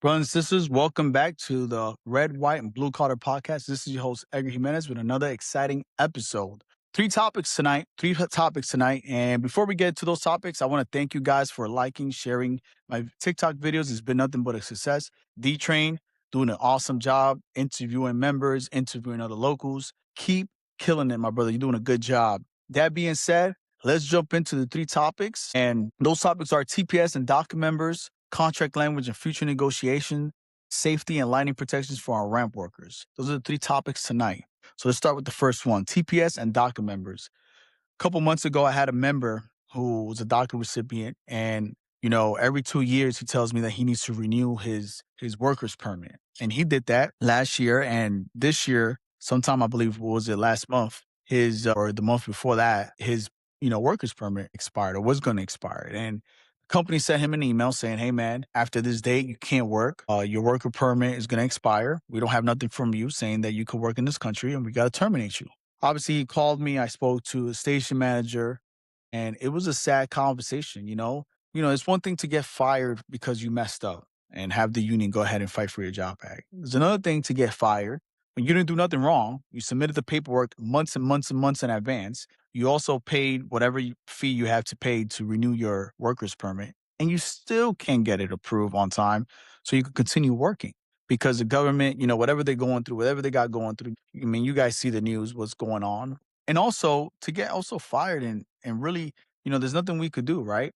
Brothers and sisters, welcome back to the Red, White, and Blue Collar Podcast. This is your host, Edgar Jimenez, with another exciting episode. Three topics tonight. And before we get to those topics, I want to thank you guys for liking, sharing my TikTok videos. It's been nothing but a success. D Train doing an awesome job interviewing members, interviewing other locals. Keep killing it, my brother. You're doing a good job. That being said, let's jump into the three topics. And those topics are TPS and DACA members, contract language and future negotiation, safety and lighting protections for our ramp workers. Those are the three topics tonight. So let's start with the first one, TPS and DACA members. A couple months ago, I had a member who was a DACA recipient, and every 2 years he tells me that he needs to renew his worker's permit, and he did that last year. And this year, sometime I believe, what was it, last month, his or the month before that, his worker's permit expired or was going to expire, and the company sent him an email saying, "Hey man, after this date you can't work. Your worker permit is going to expire. We don't have nothing from you saying that you could work in this country, and we got to terminate you." Obviously, he called me. I spoke to a station manager, and it was a sad conversation. It's one thing to get fired because you messed up and have the union go ahead and fight for your job back. It's another thing to get fired when you didn't do nothing wrong. You submitted the paperwork months and months and months in advance. You also paid whatever fee you have to pay to renew your worker's permit, and you still can't get it approved on time so you can continue working because the government, whatever they're going through, whatever they got going through. I mean, you guys see the news, what's going on. And also to get also fired and really, there's nothing we could do, right?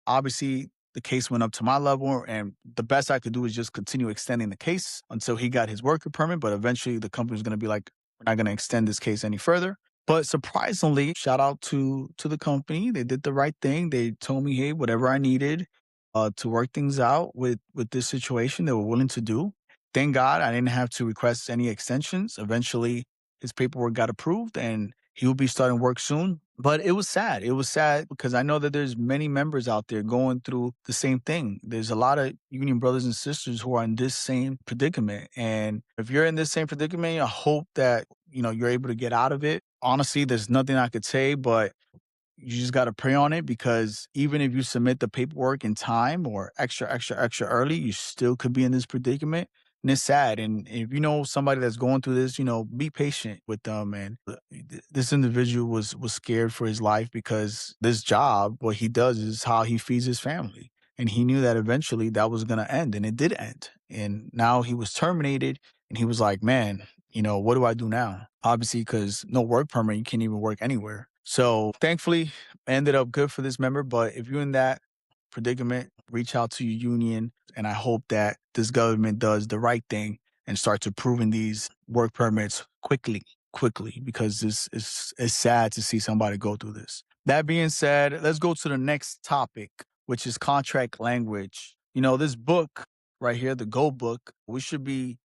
Obviously, the case went up to my level, and the best I could do is just continue extending the case until he got his worker permit. But eventually, the company's going to be like, "We're not going to extend this case any further." But surprisingly, shout out to the company. They did the right thing. They told me, "Hey, whatever I needed to work things out with this situation, they were willing to do." Thank God I didn't have to request any extensions. Eventually, his paperwork got approved, and he will be starting work soon. But it was sad. It was sad because I know that there's many members out there going through the same thing. There's a lot of union brothers and sisters who are in this same predicament. And if you're in this same predicament, I hope that, you're able to get out of it. Honestly, there's nothing I could say, but you just got to pray on it, because even if you submit the paperwork in time or extra early, you still could be in this predicament. And it's sad. And if you know somebody that's going through this, be patient with them. And this individual was scared for his life because this job, what he does is how he feeds his family. And he knew that eventually that was going to end, and it did end. And now he was terminated, and he was like, "Man, what do I do now?" Obviously, because no work permit, you can't even work anywhere. So thankfully, ended up good for this member. But if you're in that predicament, reach out to your union. And I hope that this government does the right thing and starts approving these work permits quickly, because this is sad to see somebody go through this. That being said, let's go to the next topic, which is contract language. This book right here, the Go book, we should be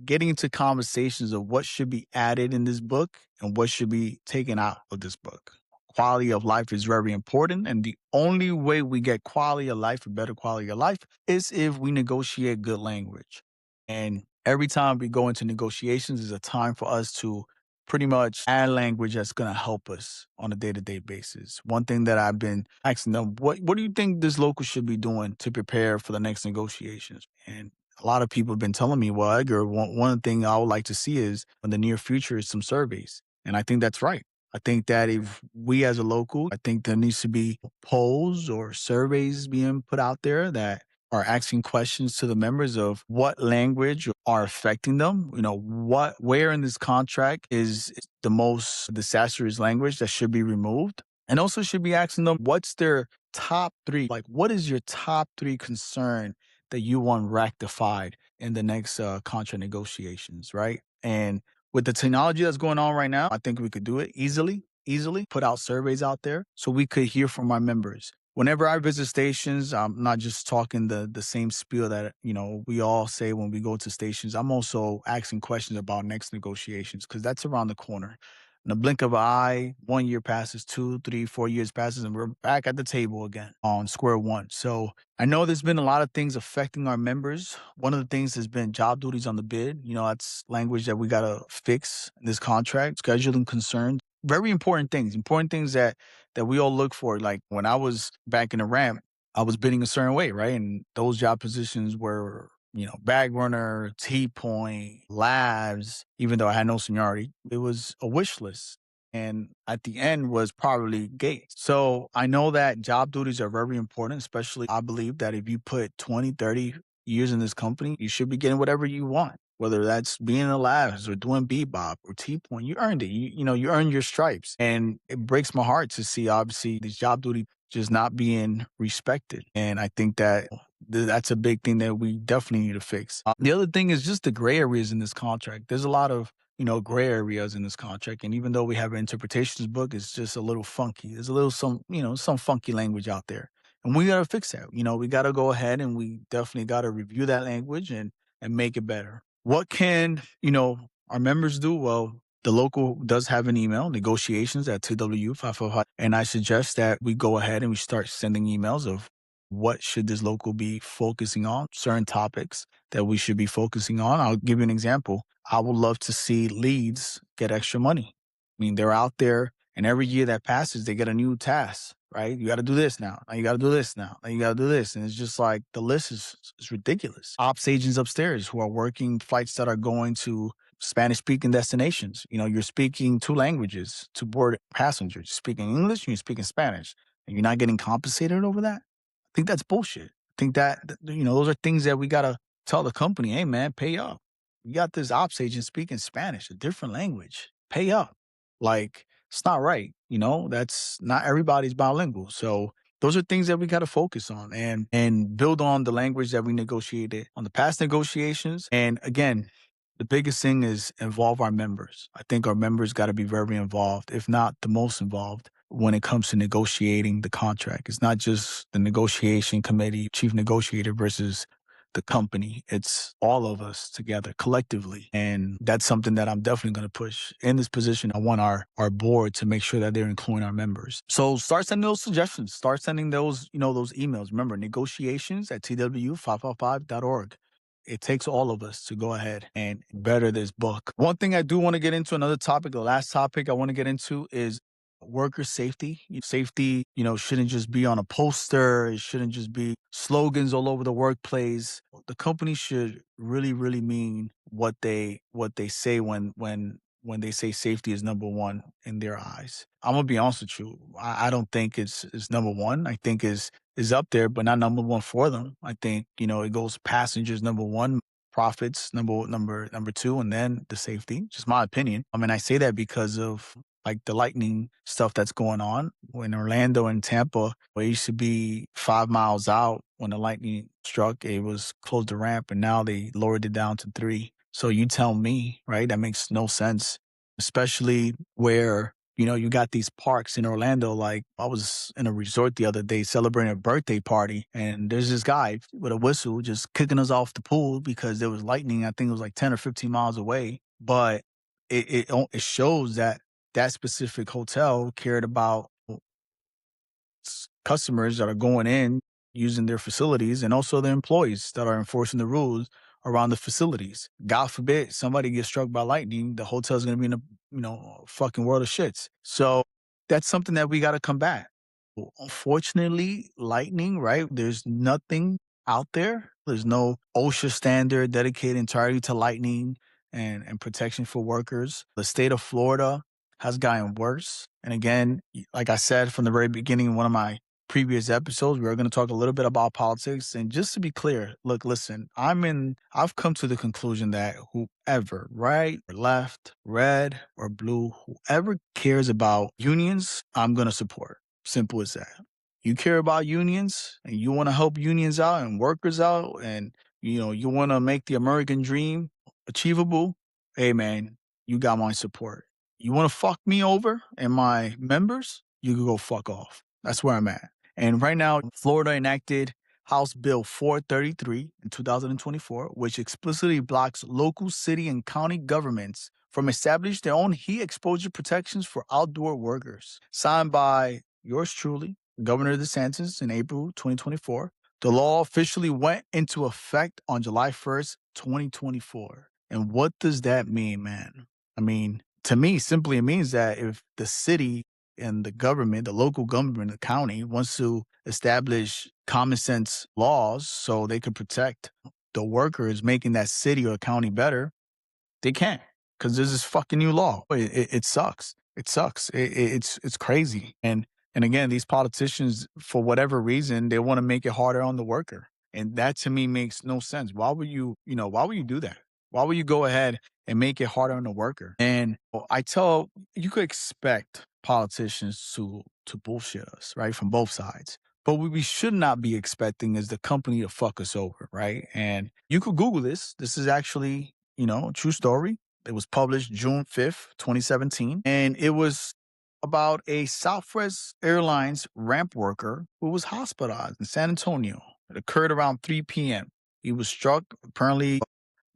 getting into conversations of what should be added in this book and what should be taken out of this book. Quality of life is very important. And the only way we get quality of life, a better quality of life, is if we negotiate good language. And every time we go into negotiations is a time for us to pretty much add language that's going to help us on a day-to-day basis. One thing that I've been asking them, what do you think this local should be doing to prepare for the next negotiations? And a lot of people have been telling me, "Well, Edgar, one thing I would like to see is in the near future is some surveys." And I think that's right. I think that if we as a local, I think there needs to be polls or surveys being put out there that are asking questions to the members of what language are affecting them. Where in this contract is the most disastrous language that should be removed? And also should be asking them what's their top three, like what is your top three concern that you want rectified in the next contract negotiations, right? And with the technology that's going on right now, I think we could do it easily put out surveys out there so we could hear from our members. Whenever I visit stations, I'm not just talking the same spiel that, we all say when we go to stations. I'm also asking questions about next negotiations, because that's around the corner. In the blink of an eye, 1 year passes, 2, 3, 4 years passes, and we're back at the table again on square one. So I know there's been a lot of things affecting our members. One of the things has been job duties on the bid. That's language that we got to fix in this contract, scheduling concerns. Very important things that we all look for. Like when I was back in the ramp, I was bidding a certain way, right? And those job positions were bag runner, T Point, labs, even though I had no seniority, it was a wish list. And at the end was probably gates. So I know that job duties are very important, especially I believe that if you put 20, 30 years in this company, you should be getting whatever you want. Whether that's being in the labs or doing bebop or T Point, you earned it. You earned your stripes. And it breaks my heart to see obviously these job duty just not being respected. And I think that that's a big thing that we definitely need to fix. The other thing is just the gray areas in this contract. There's a lot of gray areas in this contract, and even though we have an interpretations book, it's just a little funky. There's a little some funky language out there, and we got to fix that. We got to go ahead and we definitely got to review that language and make it better. What can our members do? Well, the local does have an email, negotiations at TW555. And I suggest that we go ahead and we start sending emails of what should this local be focusing on, certain topics that we should be focusing on. I'll give you an example. I would love to see leads get extra money. I mean, they're out there and every year that passes, they get a new task, right? You got to do this now. Now you got to do this now. Now you got to do this. And it's just like the list is ridiculous. Ops agents upstairs who are working flights that are going to Spanish speaking destinations. You're speaking two languages to board passengers. You're speaking English and you're speaking Spanish. And you're not getting compensated over that? I think that's bullshit. I think those are things that we got to tell the company, hey, man, pay up. You got this ops agent speaking Spanish, a different language. Pay up. Like, it's not right. That's not everybody's bilingual. So those are things that we got to focus on and build on the language that we negotiated on the past negotiations. And again, the biggest thing is involve our members. I think our members got to be very involved, if not the most involved, when it comes to negotiating the contract. It's not just the negotiation committee, chief negotiator versus the company. It's all of us together collectively. And that's something that I'm definitely going to push in this position. I want our board to make sure that they're including our members. So start sending those suggestions, start sending those, those emails. Remember, negotiations at tw555.org. It takes all of us to go ahead and better this book. One thing I do want to get into, another topic, the last topic I want to get into is worker safety. Safety, shouldn't just be on a poster. It shouldn't just be slogans all over the workplace. The company should really, really mean what they say when they say safety is number one in their eyes. I'm gonna be honest with you. I don't think it's number one. I think is up there, but not number one for them. I think it goes passengers number one, profits number two, and then the safety. Just my opinion. I mean, I say that because of like the lightning stuff that's going on. When Orlando and Tampa, where it used to be 5 miles out when the lightning struck, it was closed the ramp, and now they lowered it down to 3. So you tell me, right? That makes no sense, especially where you got these parks in Orlando. Like I was in a resort the other day celebrating a birthday party, and there's this guy with a whistle just kicking us off the pool because there was lightning. I think it was like 10 or 15 miles away, but it shows that that specific hotel cared about customers that are going in using their facilities and also the employees that are enforcing the rules around the facilities. God forbid somebody gets struck by lightning, the hotel's going to be in a fucking world of shits. So that's something that we got to combat. Unfortunately, lightning, right? There's nothing out there. There's no OSHA standard dedicated entirely to lightning and protection for workers. The state of Florida has gotten worse. And again, like I said from the very beginning in one of my previous episodes, we are going to talk a little bit about politics. And just to be clear, look, listen, I've come to the conclusion that whoever, right or left, red or blue, whoever cares about unions, I'm going to support. Simple as that. You care about unions and you want to help unions out and workers out and, you want to make the American dream achievable. Hey, man, you got my support. You want to fuck me over and my members? You can go fuck off. That's where I'm at. And right now, Florida enacted House Bill 433 in 2024, which explicitly blocks local city and county governments from establishing their own heat exposure protections for outdoor workers. Signed by yours truly, Governor DeSantis, in April 2024. The law officially went into effect on July 1st, 2024. And what does that mean, man? I mean, to me, simply it means that if the city and the government, the local government, the county wants to establish common sense laws so they could protect the worker is making that city or county better, they can't because there's this fucking new law. It sucks. It sucks. It's crazy. And again, these politicians, for whatever reason, they want to make it harder on the worker, and that to me makes no sense. Why would why would you do that? Why would you go ahead and make it harder on the worker? And I tell you could expect politicians to bullshit us, right, from both sides. But what we should not be expecting is the company to fuck us over, right? And you could Google this. This is actually, a true story. It was published June 5th, 2017. And it was about a Southwest Airlines ramp worker who was hospitalized in San Antonio. It occurred around 3 p.m. He was struck apparently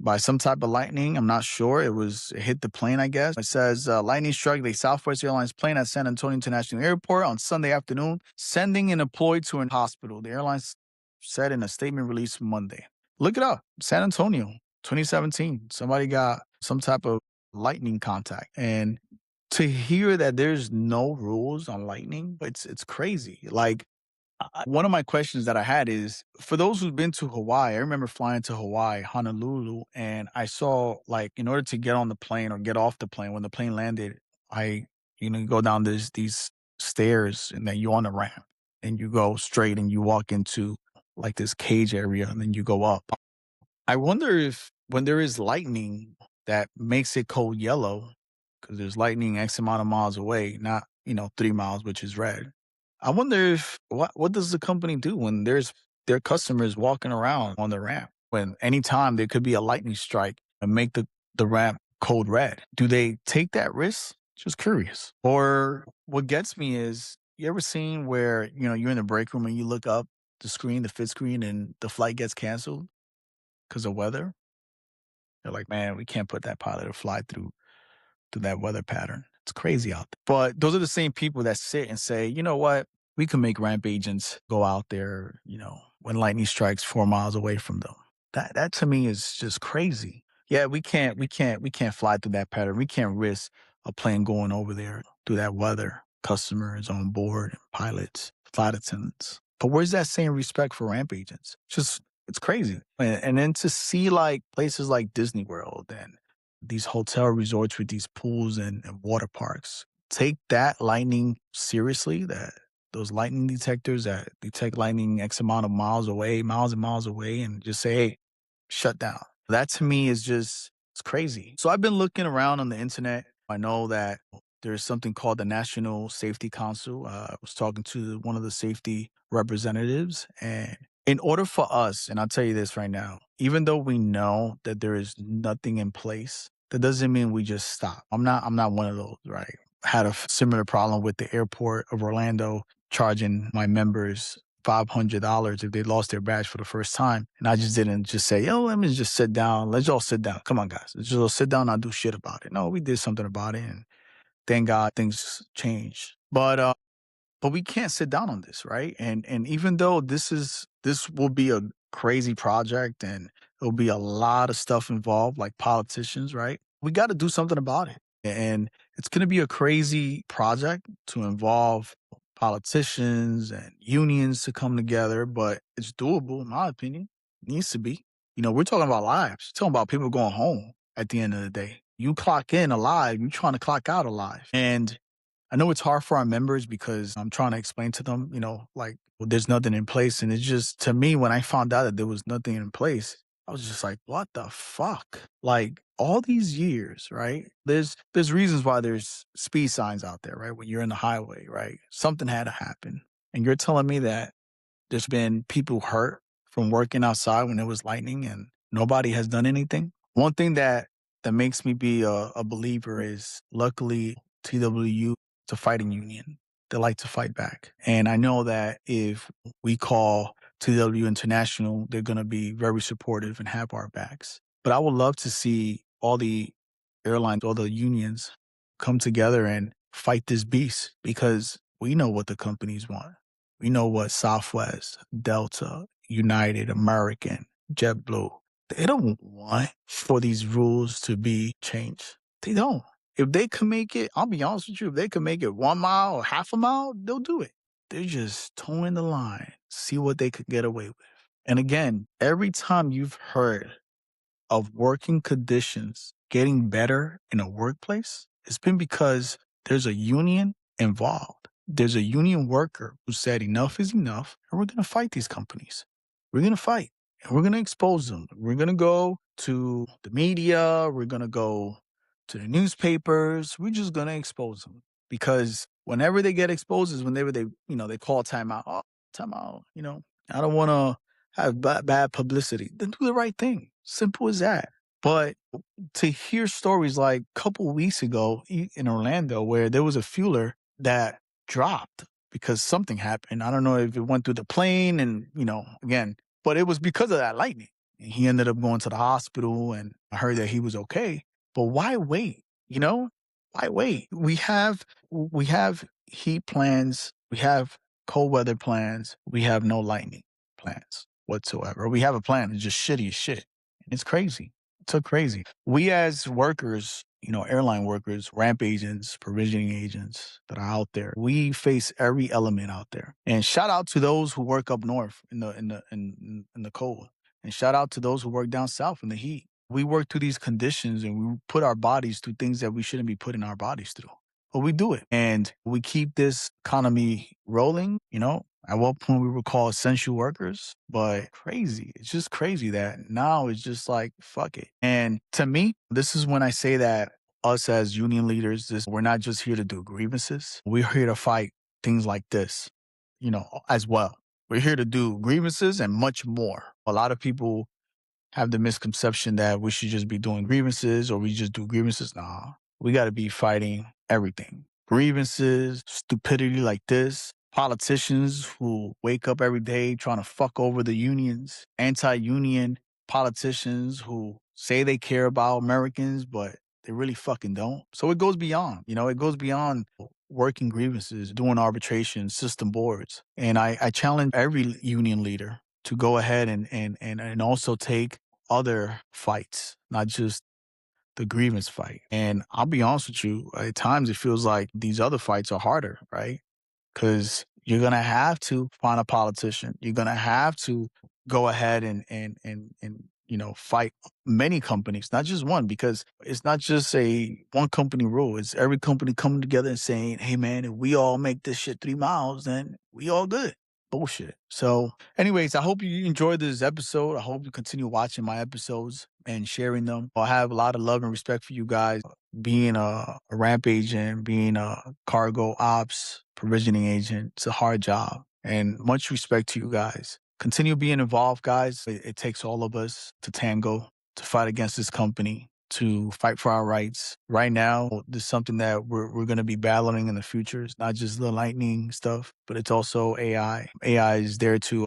by some type of lightning. I'm not sure. It hit the plane, I guess. It says lightning struck the Southwest Airlines plane at San Antonio International Airport on Sunday afternoon, sending an employee to an hospital. The airlines said in a statement released Monday. Look it up. San Antonio, 2017. Somebody got some type of lightning contact. And to hear that there's no rules on lightning, it's crazy. Like, one of my questions that I had is for those who've been to Hawaii, I remember flying to Hawaii, Honolulu, and I saw like in order to get on the plane or get off the plane, when the plane landed, you go down these stairs and then you're on the ramp and you go straight and you walk into like this cage area and then you go up. I wonder if when there is lightning that makes it code yellow, because there's lightning X amount of miles away, not, 3 miles, which is red. I wonder if what does the company do when there's their customers walking around on the ramp when anytime there could be a lightning strike and make the ramp code red? Do they take that risk? Just curious. Or what gets me is you ever seen where, you're in the break room and you look up the screen, the fit screen, and the flight gets canceled because of weather? They're like, man, we can't put that pilot to fly through that weather pattern. It's crazy out there. But those are the same people that sit and say, you know what? We can make ramp agents go out there, when lightning strikes 4 miles away from them. That to me is just crazy. Yeah, we can't fly through that pattern. We can't risk a plane going over there through that weather. Customers on board, pilots, flight attendants. But where's that same respect for ramp agents? It's crazy. And then to see like places like Disney World and these hotel resorts with these pools and water parks take that lightning seriously, that those lightning detectors that detect lightning X amount of miles away, miles and miles away, and just say, hey, shut down. That to me is it's crazy. So I've been looking around on the internet. I know that there's something called the National Safety Council. I was talking to one of the safety representatives, and in order for us, and I'll tell you this right now, even though we know that there is nothing in place, that doesn't mean we just stop. I'm not one of those, right? Had a similar problem with the airport of Orlando charging my members $500 if they lost their badge for the first time. And I just didn't just say, yo, let me just sit down. Let's all sit down. Come on, guys. Let's just all sit down and not do shit about it. No, we did something about it. And thank God things changed. But we can't sit down on this, right? And even though this will be a crazy project and there'll be a lot of stuff involved, like politicians, right? We got to do something about it. And it's going to be a crazy project to involve politicians and unions to come together, but it's doable, in my opinion. It needs to be. We're talking about lives. We're talking about people going home at the end of the day. You clock in alive, you're trying to clock out alive. And I know it's hard for our members because I'm trying to explain to them, like, well, there's nothing in place. And it's just, to me, when I found out that there was nothing in place, I was just like, what the fuck? Like all these years, right? There's reasons why there's speed signs out there, right? When you're in the highway, right? Something had to happen. And you're telling me that there's been people hurt from working outside when it was lightning and nobody has done anything. One thing that makes me be a believer is luckily TWU, it's a fighting union. They like to fight back. And I know that if we call TW International, they're going to be very supportive and have our backs. But I would love to see all the airlines, all the unions come together and fight this beast because we know what the companies want. We know what Southwest, Delta, United, American, JetBlue, they don't want for these rules to be changed. They don't. If they can make it, I'll be honest with you, if they can make it 1 mile or half a mile, they'll do it. They're just towing the line, see what they could get away with. And again, every time you've heard of working conditions getting better in a workplace, it's been because there's a union involved. There's a union worker who said enough is enough, and we're going to fight these companies. We're going to fight and we're going to expose them. We're going to go to the media. We're going to go to the newspapers. We're just going to expose them because whenever they get exposed is whenever they call timeout. Oh, timeout. I don't want to have bad publicity. Then do the right thing. Simple as that. But to hear stories like a couple weeks ago in Orlando where there was a fueler that dropped because something happened. I don't know if it went through the plane and, again, but it was because of that lightning. And he ended up going to the hospital and I heard that he was okay. But why wait? Why wait? We have heat plans. We have cold weather plans. We have no lightning plans whatsoever. We have a plan. It's just shitty as shit. And it's crazy. It's so crazy. We as workers, airline workers, ramp agents, provisioning agents that are out there, we face every element out there. And shout out to those who work up north in the cold. And shout out to those who work down south in the heat. We work through these conditions and we put our bodies through things that we shouldn't be putting our bodies through. But we do it. And we keep this economy rolling, At one point we were called essential workers, but crazy. It's just crazy that now it's just like, fuck it. And to me, this is when I say that us as union leaders, we're not just here to do grievances. We're here to fight things like this, as well. We're here to do grievances and much more. A lot of people have the misconception that we should just be doing grievances or we just do grievances. Nah, we got to be fighting everything. Grievances, stupidity like this, politicians who wake up every day trying to fuck over the unions, anti-union politicians who say they care about Americans, but they really fucking don't. So it goes beyond, it goes beyond working grievances, doing arbitration, system boards. And I challenge every union leader to go ahead and also take other fights, not just the grievance fight. And I'll be honest with you, at times it feels like these other fights are harder, right? Because you're gonna have to find a politician. You're gonna have to go ahead and fight many companies, not just one, because it's not just a one company rule. It's every company coming together and saying, "Hey, man, if we all make this shit 3 miles, then we all good." Bullshit. So, anyways, I hope you enjoyed this episode. I hope you continue watching my episodes and sharing them. I have a lot of love and respect for you guys. Being a ramp agent, being a cargo ops provisioning agent, it's a hard job. And much respect to you guys. Continue being involved, guys. It takes all of us to tango, to fight against this company, to fight for our rights. Right now, this is something that we're going to be battling in the future. It's not just the lightning stuff, but it's also AI. AI is there to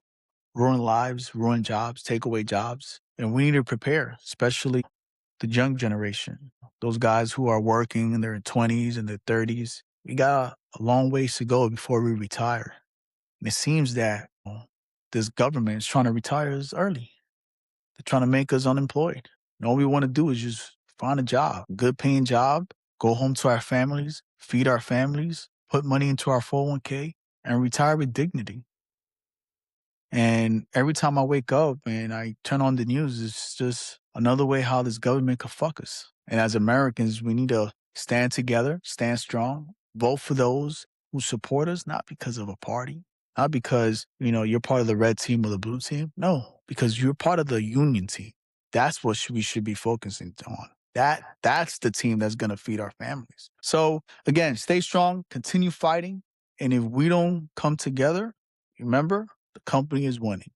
ruin lives, ruin jobs, take away jobs. And we need to prepare, especially the young generation, those guys who are working in their 20s and their 30s. We got a long ways to go before we retire. And it seems that this government is trying to retire us early. They're trying to make us unemployed. And all we want to do is just find a job, a good paying job, go home to our families, feed our families, put money into our 401k, and retire with dignity. And every time I wake up and I turn on the news, it's just another way how this government could fuck us. And as Americans, we need to stand together, stand strong, vote for those who support us, not because of a party, not because, you're part of the red team or the blue team. No, because you're part of the union team. That's what we should be focusing on. That's the team that's going to feed our families. So again, stay strong, continue fighting. And if we don't come together, remember, the company is winning.